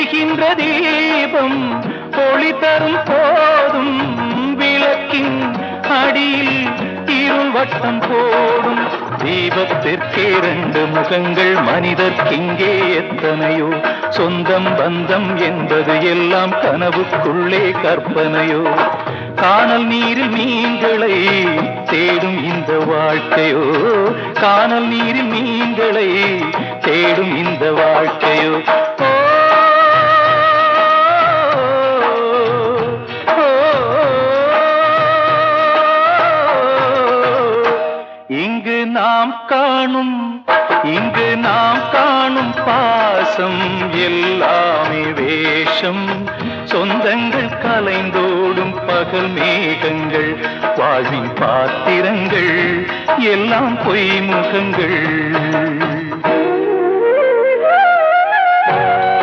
எரிகின்ற தீபம் ஒளி தரும் போதும் விளக்கின் அடியில் இருள் வட்டம் போடும். தீபத்திற்கே 2 முகங்கள், மனிதர்க்கிங்கே எத்தனையோ. சொந்தம் பந்தம் என்பது எல்லாம் கனவுக்குள்ளே கற்பனையோ. கானல் நீரில் மீன்களை தேடும் இந்த வாழ்க்கையோ, கானல் நீரில் மீன்களை தேடும் இந்த வாழ்க்கையோ. இங்கு நாம் காணும் பாசம் எல்லாமே வேஷம். சொந்தங்கள் கலைந்தோடும் பகல் மேகங்கள், வாழ்வின் பாத்திரங்கள் எல்லாம் பொய் முகங்கள்.